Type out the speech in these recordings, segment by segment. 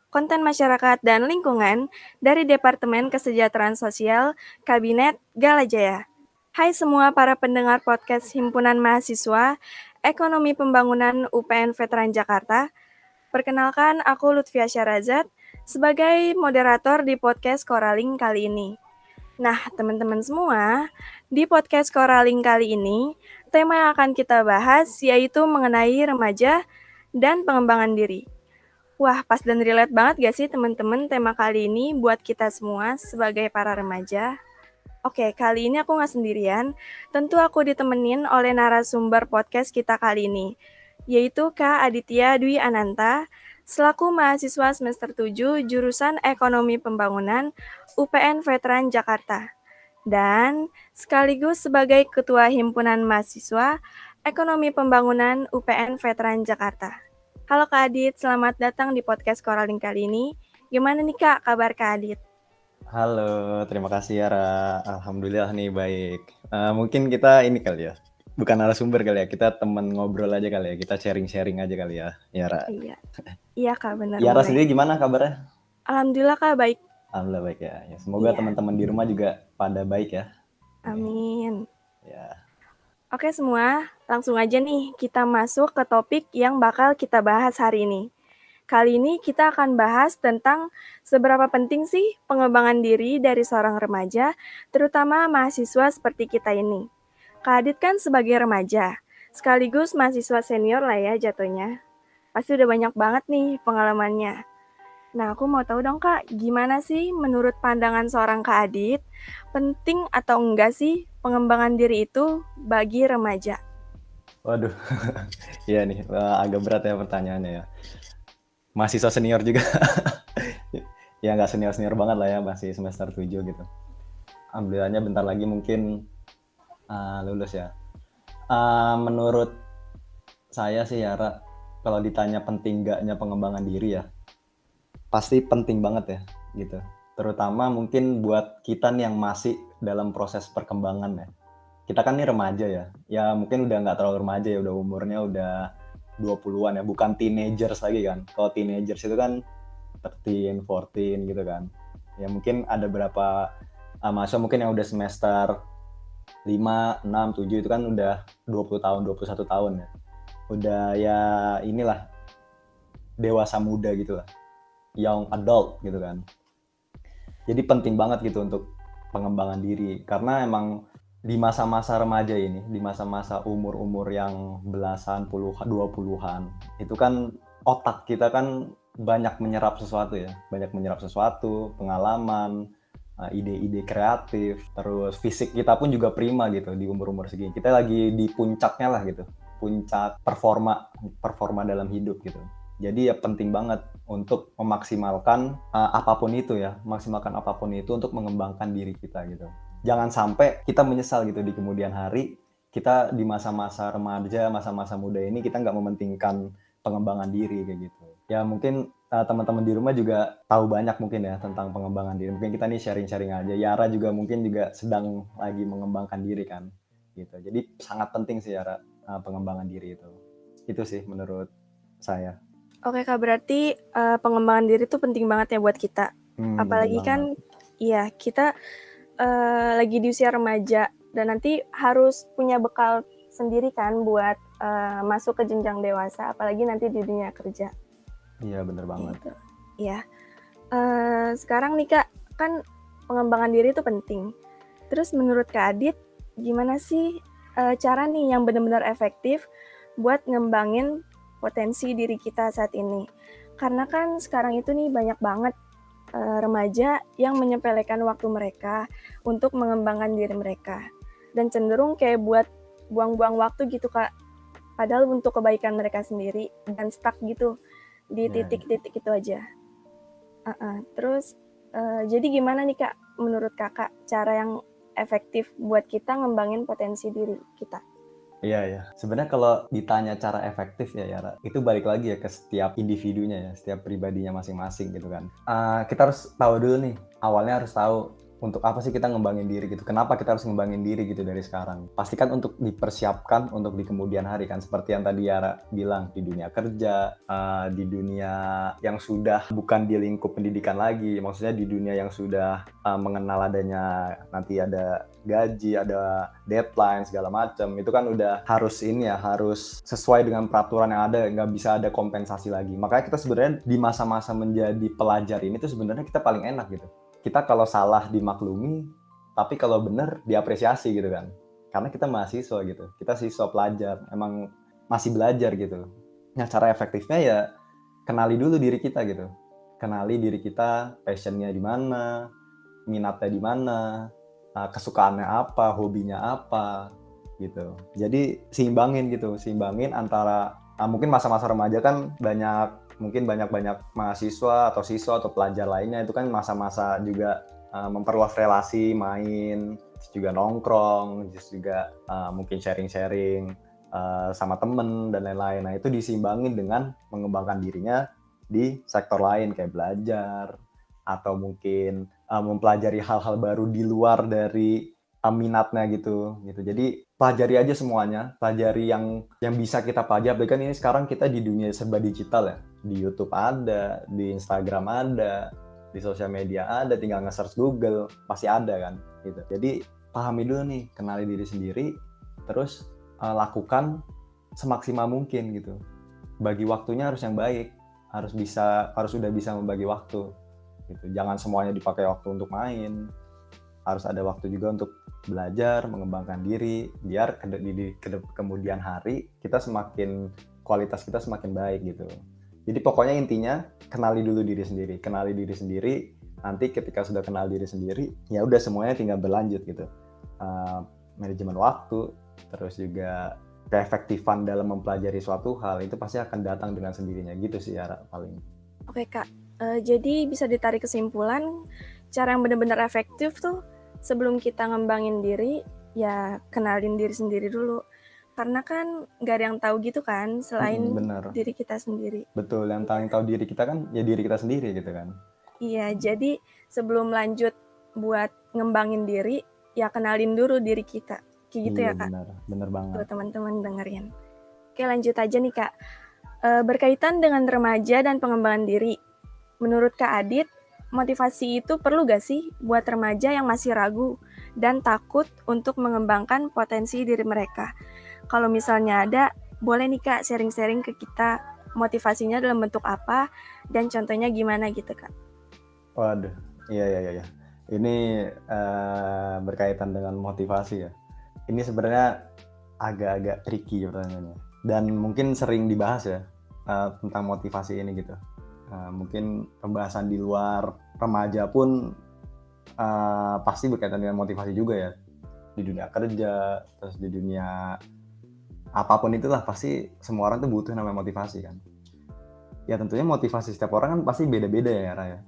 konten masyarakat dan lingkungan dari Departemen Kesejahteraan Sosial Kabinet Galajaya. Hai semua para pendengar podcast Himpunan Mahasiswa Ekonomi Pembangunan UPN Veteran Jakarta. Perkenalkan, aku Lutfia Syarazad sebagai moderator di podcast Koraling kali ini. Nah, teman-teman semua, di podcast Koraling kali ini, tema yang akan kita bahas yaitu mengenai remaja dan pengembangan diri. Wah, pas dan relate banget gak sih teman-teman tema kali ini buat kita semua sebagai para remaja? Oke, kali ini aku nggak sendirian. Tentu aku ditemenin oleh narasumber podcast kita kali ini, yaitu Kak Aditya Dwi Ananta, selaku mahasiswa semester 7 jurusan Ekonomi Pembangunan UPN Veteran Jakarta. Dan sekaligus sebagai Ketua Himpunan Mahasiswa Ekonomi Pembangunan UPN Veteran Jakarta. Halo Kak Adit, selamat datang di podcast Koraling kali ini. Gimana nih Kak, kabar Kak Adit? Halo, terima kasih Yara. Alhamdulillah nih baik. Mungkin kita ini kali ya, bukan narasumber kali ya, kita teman ngobrol aja kali ya, kita sharing-sharing aja kali ya, Yara. Iya Kak, benar Yara boleh. sendiri gimana kabarnya? Alhamdulillah Kak, baik. Alhamdulillah baik ya. Semoga Iya, teman-teman di rumah juga pada baik ya. amin. Ya, Oke semua, langsung aja nih kita masuk ke topik yang bakal kita bahas hari ini. Kali ini kita akan bahas tentang seberapa penting sih pengembangan diri dari seorang remaja, terutama mahasiswa seperti kita ini. Kak Adit kan sebagai remaja, sekaligus mahasiswa senior lah ya jatuhnya. Pasti udah banyak banget nih pengalamannya. Nah, aku mau tahu dong Kak, gimana sih menurut pandangan seorang Kak Adit, penting atau enggak sih pengembangan diri itu bagi remaja? waduh, iya nih, agak berat ya pertanyaannya ya. Mahasiswa senior juga, ya nggak senior-senior banget lah ya, masih semester 7 gitu. Alhamdulillahnya bentar lagi mungkin lulus ya. Menurut saya sih Yara, kalau ditanya penting gaknya pengembangan diri ya, pasti penting banget ya gitu. Terutama mungkin buat kita nih yang masih dalam proses perkembangan ya. Kita kan nih remaja ya. Ya mungkin udah nggak terlalu remaja ya, udah umurnya udah 20-an ya, bukan teenagers lagi kan. Kalau teenagers itu kan 13, 14 gitu kan. Ya mungkin ada berapa mahasiswa mungkin yang udah semester 5, 6, 7 itu kan udah 20 tahun, 21 tahun ya. Udah ya inilah dewasa muda gitu lah. Young adult gitu kan. Jadi penting banget gitu untuk pengembangan diri karena emang di masa-masa remaja ini, di masa-masa umur-umur yang belasan, puluhan, 20-an, itu kan otak kita kan banyak menyerap sesuatu ya, banyak menyerap sesuatu, pengalaman, ide-ide kreatif, terus fisik kita pun juga prima gitu di umur-umur segini. Kita lagi di puncaknya lah gitu, puncak performa dalam hidup gitu. Jadi ya penting banget untuk memaksimalkan apapun itu ya, maksimalkan apapun itu untuk mengembangkan diri kita gitu. Jangan sampai kita menyesal gitu di kemudian hari, kita di masa-masa remaja, masa-masa muda ini kita nggak mementingkan pengembangan diri kayak gitu. Ya mungkin teman-teman di rumah juga tahu banyak mungkin ya tentang pengembangan diri. Mungkin kita nih sharing-sharing aja. Yara juga mungkin juga sedang lagi mengembangkan diri kan gitu. Jadi sangat penting sih Yara pengembangan diri itu. Itu sih menurut saya. Oke Kak, berarti pengembangan diri itu penting banget ya buat kita. Penting Apalagi banget. kan, iya kita lagi di usia remaja dan nanti harus punya bekal sendiri kan buat masuk ke jenjang dewasa, apalagi nanti di dunia kerja. Iya bener banget. Gitu. Ya. Sekarang nih Kak, kan pengembangan diri itu penting. Terus menurut Kak Adit, gimana sih cara nih yang benar-benar efektif buat ngembangin potensi diri kita saat ini? Karena kan sekarang itu nih banyak banget remaja yang menyepelekan waktu mereka untuk mengembangkan diri mereka. Dan cenderung kayak buat buang-buang waktu gitu Kak. Padahal untuk kebaikan mereka sendiri dan stuck gitu di Ya, titik-titik itu aja. Terus jadi gimana nih Kak, menurut Kakak cara yang efektif buat kita ngembangin potensi diri kita? iya ya. Sebenarnya kalau ditanya cara efektif ya Yara, itu balik lagi ya ke setiap individunya ya, setiap pribadinya masing-masing gitu kan. Kita harus tahu dulu nih, awalnya harus tahu untuk apa sih kita ngembangin diri gitu, kenapa kita harus ngembangin diri gitu dari sekarang. Pastikan untuk dipersiapkan untuk di kemudian hari kan, seperti yang tadi Yara bilang, di dunia kerja, di dunia yang sudah bukan di lingkup pendidikan lagi, maksudnya di dunia yang sudah mengenal adanya nanti ada gaji, ada deadline segala macam, itu kan udah harus ini ya, harus sesuai dengan peraturan yang ada, nggak bisa ada kompensasi lagi. Makanya kita sebenarnya di masa-masa menjadi pelajar ini tuh sebenarnya kita paling enak gitu. Kita kalau salah dimaklumi, tapi kalau benar diapresiasi gitu kan. Karena kita mahasiswa gitu, kita siswa pelajar, emang masih belajar gitu. Nah, cara efektifnya ya kenali dulu diri kita gitu. Kenali diri kita, passion-nya di mana, minatnya di mana, kesukaannya apa, hobinya apa, gitu. Jadi seimbangin antara mungkin masa-masa remaja kan banyak mahasiswa atau siswa atau pelajar lainnya itu kan masa-masa juga memperluas relasi, main, terus juga nongkrong, terus juga mungkin sharing-sharing sama temen dan lain-lain. Nah, itu diseimbangin dengan mengembangkan dirinya di sektor lain kayak belajar atau mungkin mempelajari hal-hal baru di luar dari minatnya gitu. Jadi pelajari aja semuanya, pelajari yang bisa kita pelajari. Kan ini sekarang kita di dunia serba digital ya. Di YouTube ada, di Instagram ada, di sosial media ada, tinggal nge-search Google pasti ada kan gitu. Jadi pahami dulu nih, kenali diri sendiri, terus lakukan semaksimal mungkin gitu. Bagi waktunya harus yang baik, harus udah bisa membagi waktu gitu. Jangan semuanya dipakai waktu untuk main, harus ada waktu juga untuk belajar, mengembangkan diri, biar kemudian hari kualitas kita semakin baik gitu. Jadi pokoknya intinya kenali dulu diri sendiri, nanti ketika sudah kenal diri sendiri, ya udah semuanya tinggal berlanjut gitu. Manajemen waktu, terus juga keefektifan dalam mempelajari suatu hal itu pasti akan datang dengan sendirinya gitu sih ya paling. Oke Kak, jadi bisa ditarik kesimpulan cara yang benar-benar efektif tuh sebelum kita ngembangin diri, ya kenalin diri sendiri dulu. Karena kan nggak ada yang tahu gitu kan selain Bener. diri kita sendiri. Betul, yang paling tahu diri kita kan ya diri kita sendiri gitu kan. Iya, jadi sebelum lanjut buat ngembangin diri, ya kenalin dulu diri kita. Kayak gitu Iya ya Kak, bener banget. tuh teman-teman dengerin. Oke lanjut aja nih Kak. Berkaitan dengan remaja dan pengembangan diri, menurut Kak Adit, motivasi itu perlu gak sih buat remaja yang masih ragu dan takut untuk mengembangkan potensi diri mereka? Kalau misalnya ada, boleh nih Kak sharing-sharing ke kita motivasinya dalam bentuk apa dan contohnya gimana gitu Kak. Waduh, iya. Ini berkaitan dengan motivasi ya. Ini sebenarnya agak-agak tricky pertanyaannya. Dan mungkin sering dibahas ya tentang motivasi ini gitu. Mungkin pembahasan di luar remaja pun pasti berkaitan dengan motivasi juga ya. Di dunia kerja, terus di dunia apapun itulah pasti semua orang tuh butuh namanya motivasi kan. Ya tentunya motivasi setiap orang kan pasti beda-beda ya Raya.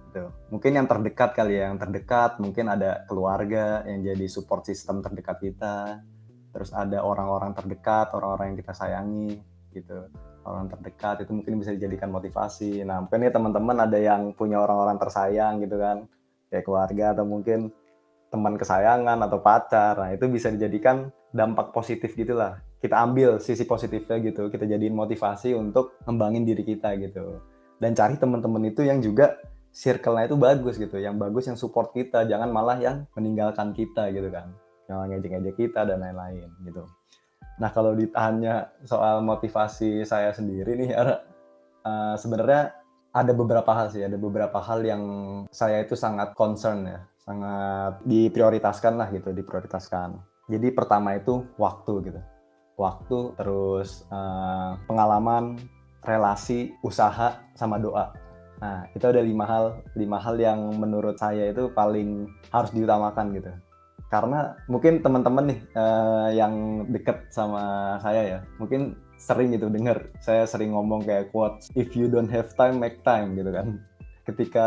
Gitu. Mungkin yang terdekat kali ya, yang terdekat mungkin ada keluarga yang jadi support system terdekat kita. Terus ada orang-orang terdekat, orang-orang yang kita sayangi gitu. Orang terdekat itu mungkin bisa dijadikan motivasi. Nah, mungkin ya teman-teman ada yang punya orang-orang tersayang gitu kan. Kayak keluarga atau mungkin teman kesayangan atau pacar. Nah, itu bisa dijadikan dampak positif gitulah. Kita ambil sisi positifnya gitu, kita jadiin motivasi untuk ngembangin diri kita gitu. Dan cari teman-teman itu yang juga circle-nya itu bagus gitu, yang bagus yang support kita, jangan malah yang meninggalkan kita gitu kan. Yang ngejek-ngejek kita dan lain-lain gitu. Nah, kalau ditanya soal motivasi saya sendiri nih, sebenarnya ada beberapa hal yang saya itu sangat concern ya, sangat diprioritaskan. Jadi pertama itu waktu gitu. Waktu, terus pengalaman, relasi, usaha, sama doa. Nah, itu ada 5 hal yang menurut saya itu paling harus diutamakan gitu. Karena mungkin teman-teman nih yang deket sama saya ya, mungkin sering gitu dengar saya sering ngomong kayak quotes, if you don't have time, make time gitu kan. Ketika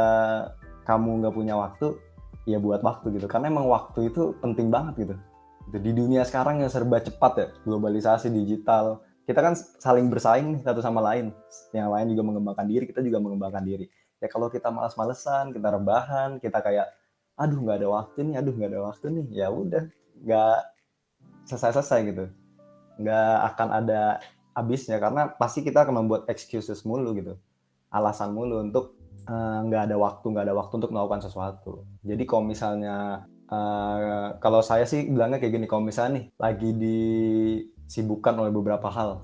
kamu nggak punya waktu, ya buat waktu gitu. Karena emang waktu itu penting banget gitu. Di dunia sekarang yang serba cepat ya, globalisasi digital, kita kan saling bersaing nih satu sama lain. Yang lain juga mengembangkan diri, kita juga mengembangkan diri. Ya kalau kita malas-malesan, kita rebahan, kita kayak aduh nggak ada waktu nih, aduh nggak ada waktu nih, ya udah nggak selesai-selesai gitu. Nggak akan ada habisnya karena pasti kita akan membuat excuses mulu gitu, alasan mulu untuk nggak ada waktu untuk melakukan sesuatu. Jadi kalau misalnya kalau saya sih bilangnya kayak gini, kalau misalnya nih lagi disibukkan oleh beberapa hal,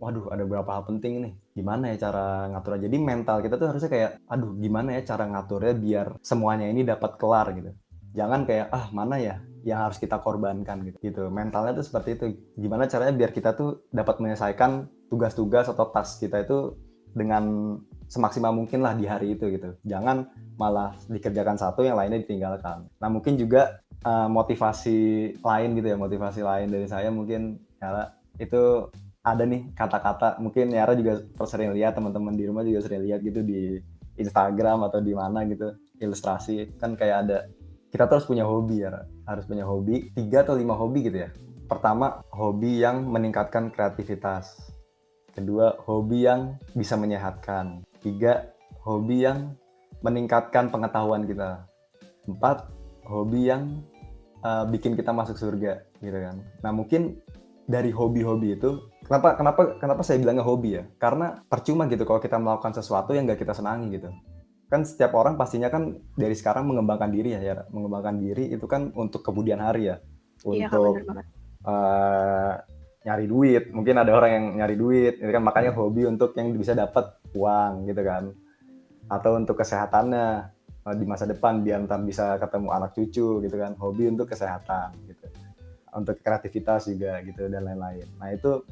waduh ada beberapa hal penting nih, gimana ya cara ngaturnya? Jadi mental kita tuh harusnya kayak, aduh gimana ya cara ngaturnya biar semuanya ini dapat kelar gitu. Jangan kayak, ah mana ya yang harus kita korbankan gitu. Mentalnya tuh seperti itu. Gimana caranya biar kita tuh dapat menyelesaikan tugas-tugas atau task kita itu dengan semaksimal mungkin lah di hari itu gitu. Jangan malah dikerjakan satu yang lainnya ditinggalkan. Nah mungkin juga motivasi lain gitu ya, motivasi lain dari saya mungkin ya itu ada nih kata-kata, mungkin Yara juga sering lihat, teman-teman di rumah juga sering lihat gitu di Instagram atau di mana gitu, ilustrasi kan kayak ada, kita terus punya hobi ya, harus punya hobi 3 atau 5 hobi gitu ya. Pertama, hobi yang meningkatkan kreativitas. Kedua, hobi yang bisa menyehatkan. 3, hobi yang meningkatkan pengetahuan kita. 4, hobi yang bikin kita masuk surga gitu kan. Nah mungkin dari hobi-hobi itu, kenapa saya bilangnya hobi ya? Karena percuma gitu kalau kita melakukan sesuatu yang nggak kita senangi gitu. Kan setiap orang pastinya kan dari sekarang mengembangkan diri ya, mengembangkan diri itu kan untuk kemudian hari ya, Iya Kak, bener untuk banget. uh, nyari duit. Mungkin ada orang yang nyari duit, itu kan makanya hobi untuk yang bisa dapat uang gitu kan, atau untuk kesehatannya di masa depan biar ntar bisa ketemu anak cucu gitu kan, hobi untuk kesehatan gitu, untuk kreativitas juga gitu dan lain-lain. Nah itu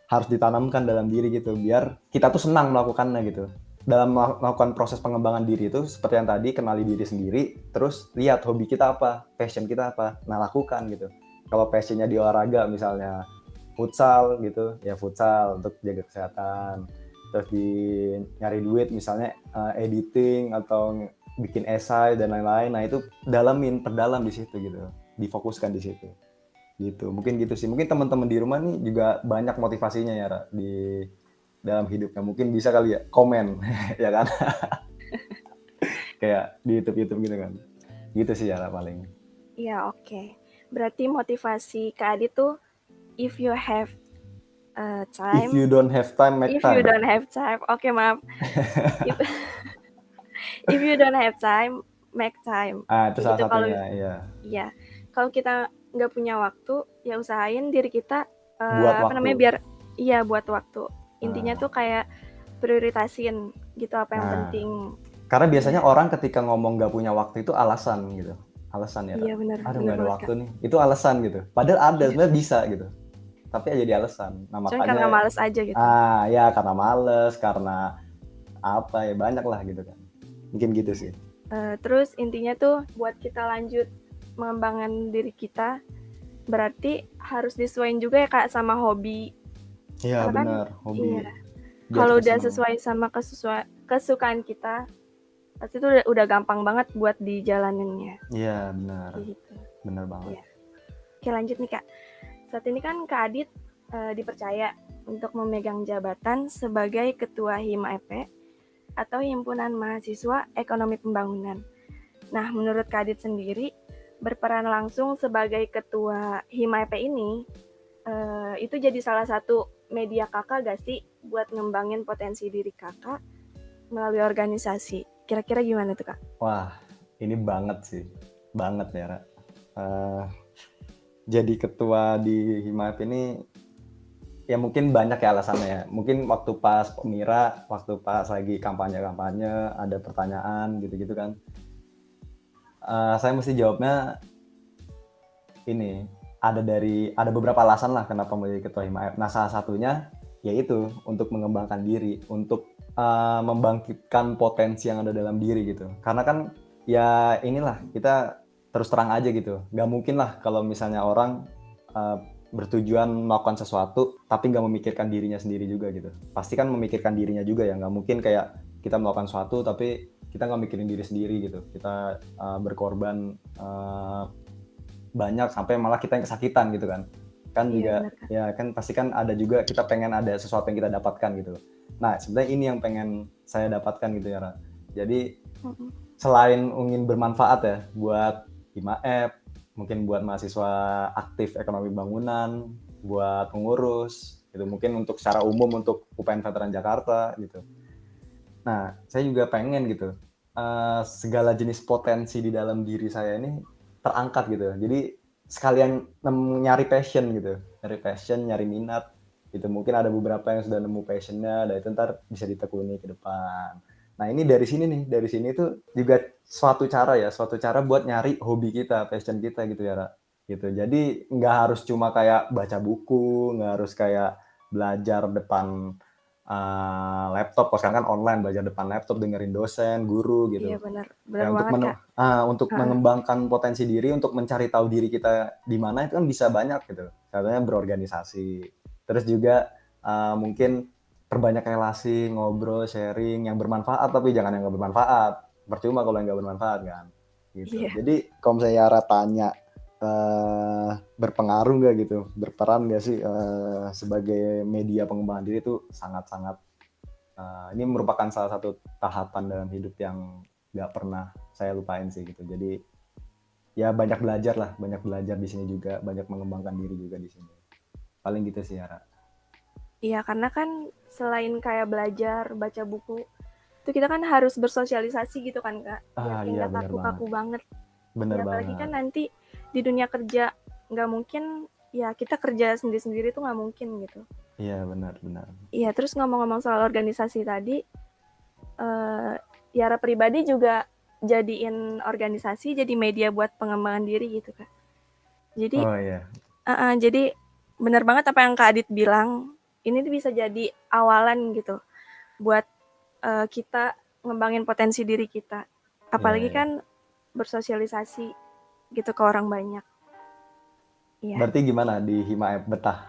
harus ditanamkan dalam diri gitu biar kita tuh senang melakukannya gitu. Dalam melakukan proses pengembangan diri itu seperti yang tadi, kenali diri sendiri, terus lihat hobi kita apa, passion kita apa, nah lakukan gitu. Kalau passionnya di olahraga misalnya futsal gitu, ya futsal untuk jaga kesehatan. Terus di nyari duit misalnya editing atau bikin esai dan lain-lain, nah itu perdalam di situ gitu, difokuskan di situ gitu. Mungkin gitu sih, mungkin teman-teman di rumah nih juga banyak motivasinya ya Ra, di dalam hidupnya, mungkin bisa kali ya komen ya kan, kayak di YouTube gitu kan, gitu sih ya Ra, paling. Iya, oke. Berarti motivasi Kak Adit tuh, if you have If you time, don't have time, make if you time. don't have time, oke maaf. If, if you don't have time, make time. Itu Kayak salah gitu kalau, satunya ya, iya. Kalau kita nggak punya waktu, ya usahain diri kita, buat apa namanya, waktu. biar, iya buat waktu. Intinya tuh Nah, kayak prioritasin gitu apa yang nah, penting. karena biasanya Iya, orang ketika ngomong nggak punya waktu itu alasan gitu, alasan ya Ra. iya bener, Aduh bener nggak ada banget waktu Kak. nih, itu alasan gitu, padahal ada Iya, sebenarnya bisa gitu, tapi aja jadi alasan. Nah cuman karena makanya males aja gitu. ya karena males, karena apa ya, banyak lah gitu kan, mungkin gitu Iya. sih. Terus intinya tuh buat kita lanjut mengembangkan diri kita, berarti harus disesuaiin juga ya Kak sama hobi. Iya Karena kan, benar, hobi iya, biar kalau kita udah senang. sesuai sama kesukaan kita, pasti itu udah gampang banget buat dijalaninnya. Iya benar, Kayak gitu. benar banget. Iya. Oke lanjut nih Kak. Saat ini kan Kak Adit dipercaya untuk memegang jabatan sebagai Ketua HIMAP atau Himpunan Mahasiswa Ekonomi Pembangunan. Nah, menurut Kak Adit sendiri, berperan langsung sebagai Ketua HIMAP ini, itu jadi salah satu media kakak gak sih buat ngembangin potensi diri kakak melalui organisasi? Kira-kira gimana tuh Kak? Wah ini banget sih, banget ya Ra. Eh, jadi ketua di Himap ini ya mungkin banyak ya alasannya ya. Mungkin waktu pas Pemira, waktu pas lagi kampanye-kampanye ada pertanyaan gitu-gitu kan. Saya mesti jawabnya ini, ada beberapa alasan lah kenapa mau jadi ketua HIMAF. Nah salah satunya yaitu untuk mengembangkan diri, untuk membangkitkan potensi yang ada dalam diri gitu. Karena kan ya inilah, kita terus terang aja gitu, nggak mungkin lah kalau misalnya orang bertujuan melakukan sesuatu tapi nggak memikirkan dirinya sendiri juga gitu. Pasti kan memikirkan dirinya juga ya, nggak mungkin kayak kita melakukan sesuatu tapi kita nggak mikirin diri sendiri gitu. Kita berkorban banyak sampai malah kita yang kesakitan gitu kan. Kan Iya juga benar Kak. ya kan pasti kan ada juga kita pengen ada sesuatu yang kita dapatkan gitu. Nah sebenarnya ini yang pengen saya dapatkan gitu ya Ra. Jadi selain ingin bermanfaat ya buat HIMAEP, mungkin buat mahasiswa aktif ekonomi bangunan, buat pengurus, gitu. Mungkin untuk secara umum untuk UPN Veteran Jakarta gitu. Nah, saya juga pengen gitu, segala jenis potensi di dalam diri saya ini terangkat gitu. Jadi sekalian nyari passion gitu, nyari passion, nyari minat gitu. Mungkin ada beberapa yang sudah nemu passionnya, dan itu ntar bisa ditekuni ke depan. Nah ini dari sini tuh juga suatu cara buat nyari hobi kita, passion kita gitu ya, Ra. Gitu. Jadi nggak harus cuma kayak baca buku, nggak harus kayak belajar depan laptop, kalau sekarang kan online, belajar depan laptop, dengerin dosen, guru Iya gitu. benar, benar Ya banget Kak. untuk Heeh. mengembangkan potensi diri, untuk mencari tahu diri kita di mana itu kan bisa banyak gitu. Contohnya berorganisasi. Terus juga mungkin perbanyak relasi, ngobrol, sharing yang bermanfaat, tapi jangan yang nggak bermanfaat. Percuma kalau yang nggak bermanfaat kan. Gitu. Iya. Jadi kalau misalnya Yara tanya berpengaruh nggak gitu, berperan nggak sih sebagai media pengembangan diri itu sangat-sangat ini merupakan salah satu tahapan dalam hidup yang nggak pernah saya lupain sih gitu. Jadi ya banyak belajar di sini juga, banyak mengembangkan diri juga di sini. Paling gitu sih Yara. Iya, karena kan selain kayak belajar, baca buku, itu kita kan harus bersosialisasi gitu kan Kak, biar Iya nggak bener banget, kaku-kaku banget. bener Ya apalagi kan banget. nanti di dunia kerja nggak mungkin, ya kita kerja sendiri-sendiri tuh nggak mungkin gitu. Iya benar-benar. Iya, terus ngomong-ngomong soal organisasi tadi, eh, Yara pribadi juga jadiin organisasi jadi media buat pengembangan diri gitu Kak. Jadi, Oh iya, jadi benar banget apa yang Kak Adit bilang, ini tuh bisa jadi awalan gitu buat kita ngembangin potensi diri kita. iya Apalagi iya. kan bersosialisasi gitu ke orang banyak. Iya, Berarti gimana di Himaep betah?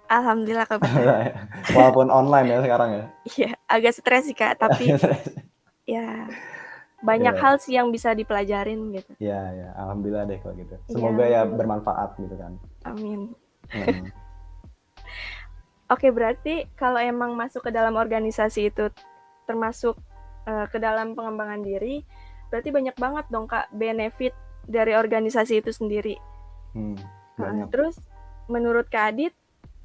alhamdulillah Kak betah. Walaupun online ya sekarang ya. Iya, agak stres sih Kak, tapi ya banyak hal Iya, sih yang bisa dipelajarin gitu. iya, iya. Alhamdulillah deh kalau gitu. Iya, Semoga ya alhamdulillah. bermanfaat gitu kan. Amin. Hmm. Oke, berarti kalau emang masuk ke dalam organisasi itu termasuk ke dalam pengembangan diri, berarti banyak banget dong Kak benefit dari organisasi itu sendiri. Hmm, banyak. Terus menurut Kak Adit,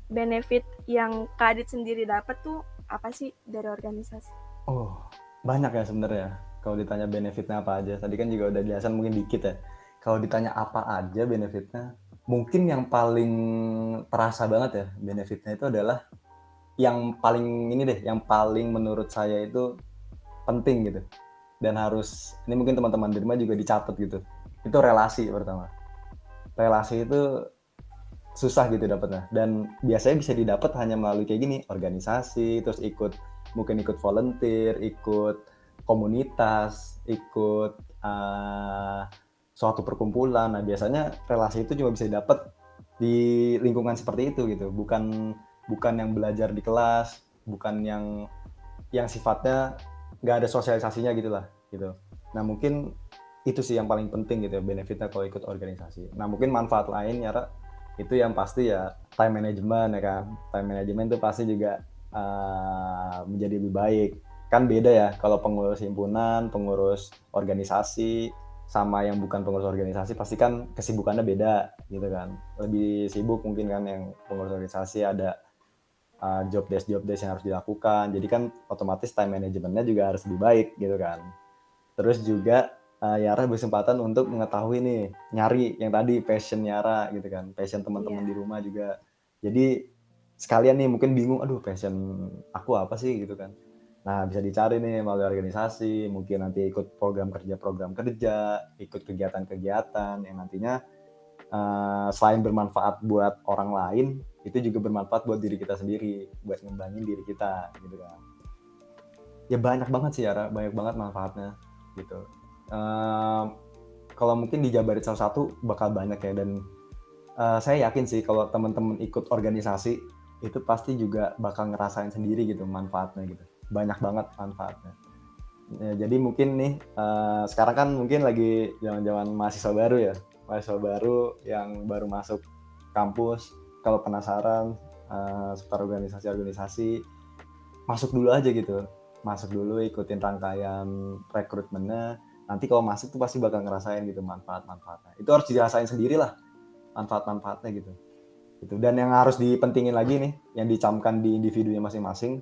benefit yang Kak Adit sendiri dapat tuh apa sih dari organisasi? Oh, banyak ya sebenarnya. Kalau ditanya benefitnya apa aja, tadi kan juga udah jelasan mungkin dikit ya. Kalau ditanya apa aja benefitnya, mungkin yang paling terasa banget ya benefitnya itu adalah yang paling ini deh, yang paling menurut saya itu penting gitu. Dan harus, ini mungkin teman-teman di rumah juga dicatat gitu. Itu relasi pertama. Relasi itu susah gitu dapatnya, dan biasanya bisa didapat hanya melalui kayak gini, organisasi, terus mungkin ikut volunteer, ikut komunitas, ikut suatu perkumpulan. Nah biasanya relasi itu cuma bisa didapat di lingkungan seperti itu gitu, bukan bukan yang belajar di kelas, bukan yang sifatnya nggak ada sosialisasinya gitulah gitu. Nah mungkin itu sih yang paling penting gitu ya, benefitnya kalau ikut organisasi. Nah mungkin manfaat lain ya itu yang pasti ya time management ya kan. Time management itu pasti juga menjadi lebih baik. Kan beda ya kalau pengurus himpunan, pengurus organisasi, sama yang bukan pengurus organisasi pasti kan kesibukannya beda gitu kan. Lebih sibuk mungkin kan yang pengurus organisasi, ada job desk yang harus dilakukan. Jadi kan otomatis time managementnya juga harus lebih baik gitu kan. Terus juga Yara berkesempatan untuk mengetahui nih, nyari yang tadi passion Yara gitu kan, passion teman-teman di Iya, rumah juga. Jadi sekalian nih mungkin bingung, aduh passion aku apa sih gitu kan. Nah bisa dicari nih melalui organisasi, mungkin nanti ikut program kerja, ikut kegiatan-kegiatan yang nantinya selain bermanfaat buat orang lain, itu juga bermanfaat buat diri kita sendiri, buat ngembangin diri kita gitu kan. Ya banyak banget sih Yara, banyak banget manfaatnya gitu. Kalau mungkin dijabarin salah satu bakal banyak ya, dan saya yakin sih kalau teman-teman ikut organisasi itu pasti juga bakal ngerasain sendiri gitu manfaatnya gitu. Banyak banget manfaatnya. Ya, jadi mungkin nih sekarang kan mungkin lagi zaman-zaman mahasiswa baru ya, mahasiswa baru yang baru masuk kampus. Kalau penasaran seputar organisasi-organisasi, masuk dulu aja gitu. masuk dulu, ikutin rangkaian rekrutmennya. Nanti kalau masuk tuh pasti bakal ngerasain gitu manfaat-manfaatnya. Itu harus dirasain sendirilah manfaat-manfaatnya gitu. Gitu. Dan yang harus dipentingin lagi nih, yang dicamkan di individunya masing-masing,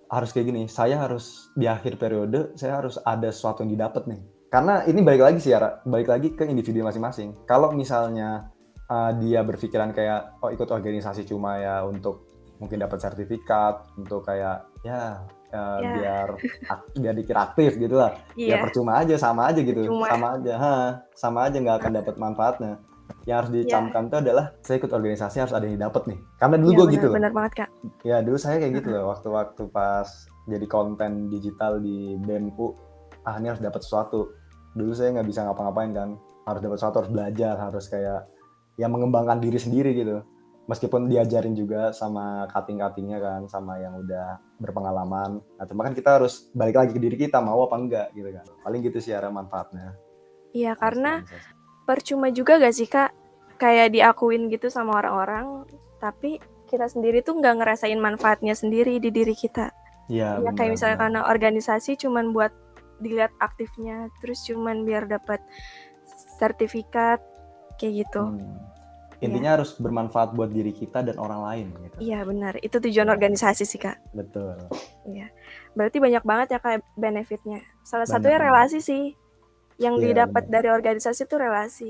harus kayak gini, saya harus di akhir periode, saya harus ada sesuatu yang didapat nih. Karena ini balik lagi sih ya, balik lagi ke individu masing-masing. Kalau misalnya dia berpikiran kayak, oh ikut organisasi cuma ya untuk mungkin dapat sertifikat, untuk kayak ya Ya, biar dikira aktif gitu lah. Ya iya, percuma aja, sama aja gitu, percuma. sama aja nggak akan dapat manfaatnya. Yang harus Iya, dicamkan itu adalah saya ikut organisasi harus ada yang dapat nih. Karena dulu iya gue benar gitu loh. benar banget, Kak. Ya dulu saya kayak gitu Heeh. loh, waktu-waktu pas jadi konten digital di BEM-U, ini harus dapat sesuatu. Dulu saya nggak bisa ngapa-ngapain kan, harus dapat sesuatu, harus belajar, harus kayak ya mengembangkan diri sendiri gitu. Meskipun diajarin juga sama cutting-cuttingnya kan, sama yang udah berpengalaman. Nah, cuma kan kita harus balik lagi ke diri kita, mau apa enggak gitu kan. Paling gitu sih arah manfaatnya Iya, karena organisasi. percuma juga gak sih, Kak? Kayak diakuin gitu sama orang-orang, tapi kita sendiri tuh nggak ngerasain manfaatnya sendiri di diri kita. Iya Iya, kayak misalnya benar-benar. karena organisasi cuman buat dilihat aktifnya, terus cuman biar dapat sertifikat kayak gitu. Iya, Intinya harus bermanfaat buat diri kita dan orang lain gitu. iya benar. Itu tujuan Iya, organisasi sih, Kak. betul. Iya. Berarti banyak banget ya Kak benefitnya. Salah Banyak satunya banget. relasi sih. Yang Iya didapat benar. dari organisasi tuh relasi.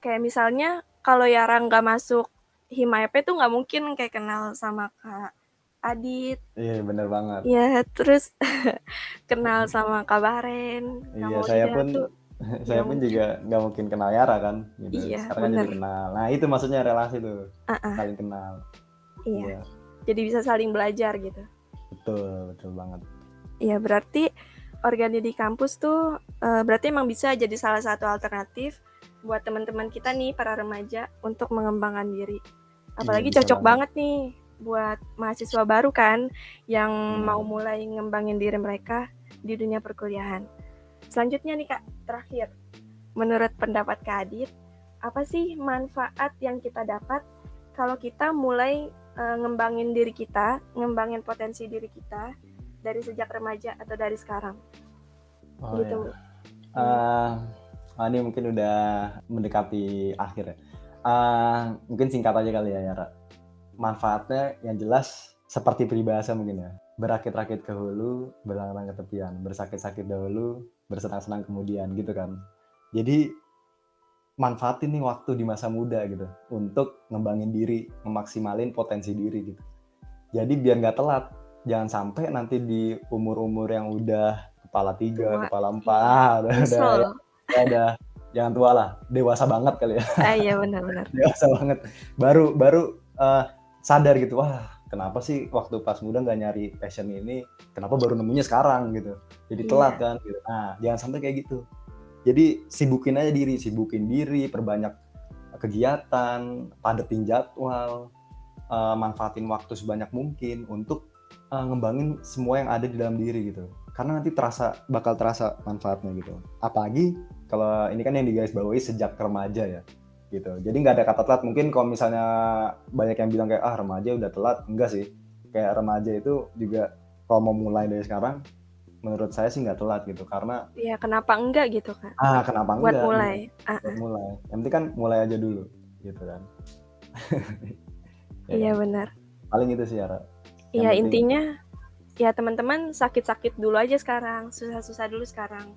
Kayak misalnya kalau Yara nggak masuk Hima EP tuh nggak mungkin kayak kenal sama Kak Adit. Iya benar banget. Ya, terus kenal sama Kak Baren, Kak Iya saya Maulida pun tuh saya nggak pun mungkin. juga nggak mungkin kenal Yara kan gitu. Iya, Sekarang kan jadi bener. kenal. Nah itu maksudnya relasi tuh, Ah, saling kenal. iya. Iya Jadi bisa saling belajar gitu. betul betul banget. Iya, berarti organi di kampus tuh berarti emang bisa jadi salah satu alternatif buat teman-teman kita nih para remaja untuk mengembangkan diri. Iya Apalagi bisa cocok banget. banget nih buat mahasiswa baru kan yang mau Benar. mulai ngembangin diri mereka di dunia perkuliahan. Selanjutnya nih Kak, terakhir. Menurut pendapat Kak Adit, apa sih manfaat yang kita dapat kalau kita mulai ngembangin diri kita, ngembangin potensi diri kita dari sejak remaja atau dari sekarang? Oh Gitu. ya. Hmm. Ini mungkin udah mendekati akhir ya. Mungkin singkat aja kali ya Yara. Manfaatnya yang jelas seperti peribahasa mungkin ya. Berakit-rakit ke hulu, berangan-angan ke tepian. Bersakit-sakit dahulu, bersenang-senang kemudian gitu kan. Jadi manfaatin nih waktu di masa muda gitu untuk ngembangin diri, memaksimalin potensi diri gitu. Jadi biar nggak telat, jangan sampai nanti di umur-umur yang udah kepala 3, Tua. kepala 4, Iya. udah Nyesel. ya udah jangan tua lah, dewasa banget kali ya, Iya benar-benar. dewasa banget. Baru baru sadar gitu, wah kenapa sih waktu pas muda nggak nyari passion ini, kenapa baru nemunya sekarang gitu. Jadi telat Iya. kan gitu. Nah, jangan sampai kayak gitu. Jadi sibukin diri, perbanyak kegiatan, padetin jadwal, manfaatin waktu sebanyak mungkin untuk ngembangin semua yang ada di dalam diri gitu. Karena nanti bakal terasa manfaatnya gitu. Apalagi kalau ini kan yang digarisbawahi sejak remaja ya gitu. Jadi nggak ada kata telat. Mungkin kalau misalnya banyak yang bilang kayak remaja udah telat, enggak sih. Kayak remaja itu juga kalau mau mulai dari sekarang, menurut saya sih nggak telat gitu. Karena Iya, kenapa enggak gitu, Kak? kenapa Buat enggak gitu mulai. buat mulai. Yang penting kan mulai aja dulu gitu kan. Ya Iya kan. benar. Paling itu sih Yara. Yang Iya penting intinya ya teman-teman sakit-sakit dulu aja sekarang, susah-susah dulu sekarang.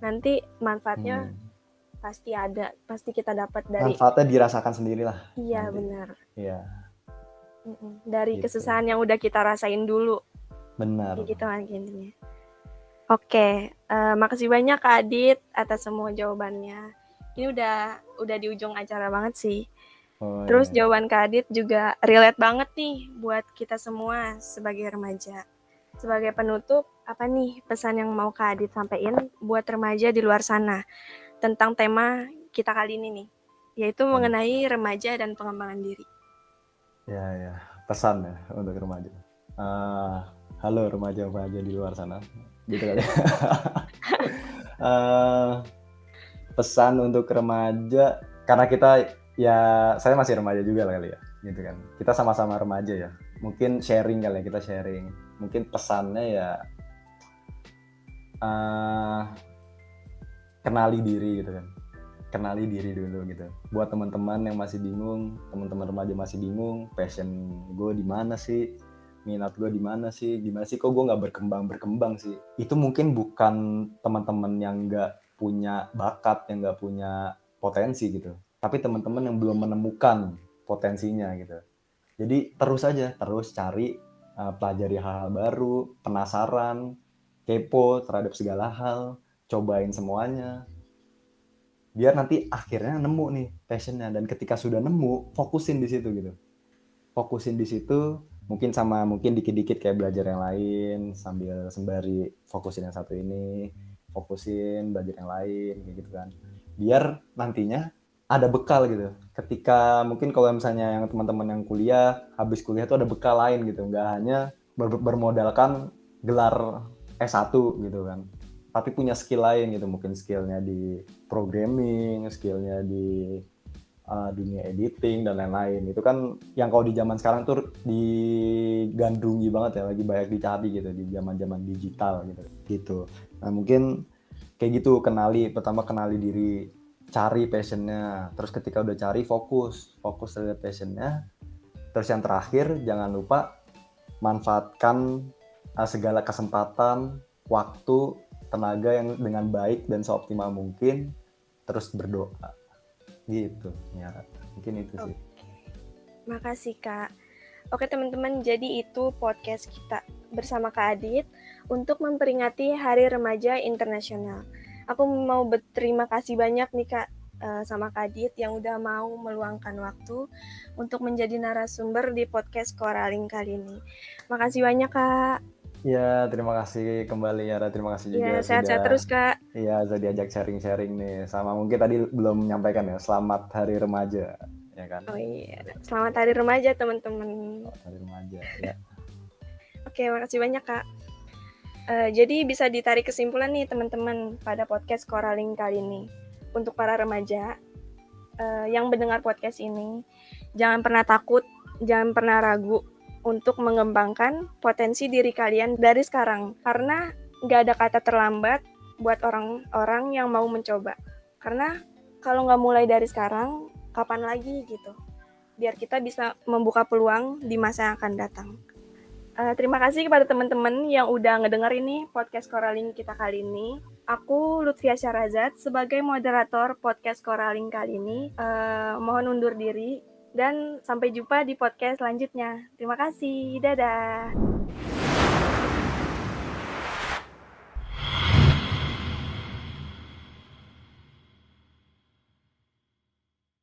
Nanti manfaatnya pasti ada, pasti kita dapat dari manfaatnya dirasakan sendirilah iya nanti. benar. Iya, Dari gitu. kesusahan yang udah kita rasain dulu. Benar. Kayak gitu kan intinya. Oke, makasih banyak Kak Adit atas semua jawabannya. Ini udah di ujung acara banget sih. Oh, Terus iya. jawaban Kak Adit juga relate banget nih buat kita semua sebagai remaja. Sebagai penutup, apa nih pesan yang mau Kak Adit sampaikan buat remaja di luar sana tentang tema kita kali ini nih, yaitu mengenai remaja dan pengembangan diri. Ya. Pesan ya untuk remaja. Halo remaja-remaja di luar sana. Gitu kali. Pesan untuk remaja karena kita ya saya masih remaja juga lah kali ya, gitu kan. Kita sama-sama remaja ya. Mungkin sharing kali ya, kita sharing. Mungkin pesannya ya eee, kenali diri gitu kan. Kenali diri dulu gitu. Buat teman-teman yang masih bingung, teman-teman remaja masih bingung, passion gue di mana sih? Minat gue di mana sih? Gimana sih kok gue nggak berkembang sih? Itu mungkin bukan teman-teman yang nggak punya bakat, yang nggak punya potensi gitu. Tapi teman-teman yang belum menemukan potensinya gitu. Jadi terus cari, pelajari hal-hal baru, penasaran, kepo terhadap segala hal, cobain semuanya. Biar nanti akhirnya nemu nih passion-nya, dan ketika sudah nemu, fokusin di situ gitu. Fokusin di situ, mungkin dikit-dikit kayak belajar yang lain, sambil sembari fokusin yang satu ini, fokusin belajar yang lain, kayak gitu kan. Biar nantinya ada bekal gitu. Ketika mungkin kalau misalnya yang teman-teman yang kuliah, habis kuliah tuh ada bekal lain gitu, nggak hanya bermodalkan gelar S1 gitu kan. Tapi punya skill lain gitu, mungkin skillnya di programming, skillnya di dunia editing dan lain-lain. Itu kan yang kalau di zaman sekarang tuh digandrungi banget ya, lagi banyak dicari gitu di zaman-zaman digital gitu. Gitu. Nah, mungkin kayak gitu, pertama kenali diri, cari passion-nya. Terus ketika udah cari, fokus terhadap passion-nya. Terus yang terakhir, jangan lupa manfaatkan segala kesempatan, waktu, tenaga yang dengan baik dan seoptimal mungkin, terus berdoa. Gitu ya, mungkin itu sih. Oke, makasih Kak. Oke teman-teman, jadi itu podcast kita bersama Kak Adit untuk memperingati Hari Remaja Internasional. Aku mau berterima kasih banyak nih Kak sama Kak Adit yang udah mau meluangkan waktu untuk menjadi narasumber di podcast Koraling kali ini. Makasih banyak Kak. Ya, terima kasih kembali Yara, terima kasih Ya, juga sehat-sehat terus Kak. sudah diajak sharing-sharing nih. Sama mungkin tadi belum menyampaikan ya, selamat Hari Remaja, ya kan? Oh iya, selamat Hari Remaja teman-teman. Selamat Hari Remaja, ya. Oke, makasih banyak Kak. Jadi bisa ditarik kesimpulan nih teman-teman pada podcast Koraling kali ini. Untuk para remaja yang mendengar podcast ini, jangan pernah takut, jangan pernah ragu untuk mengembangkan potensi diri kalian dari sekarang. Karena nggak ada kata terlambat buat orang-orang yang mau mencoba. Karena kalau nggak mulai dari sekarang, kapan lagi gitu. Biar kita bisa membuka peluang di masa yang akan datang. Terima kasih kepada teman-teman yang udah ngedenger ini podcast Koraling kita kali ini. Aku Lutfia Syarazad sebagai moderator podcast Koraling kali ini. Mohon undur diri dan sampai jumpa di podcast selanjutnya. Terima kasih. Dadah.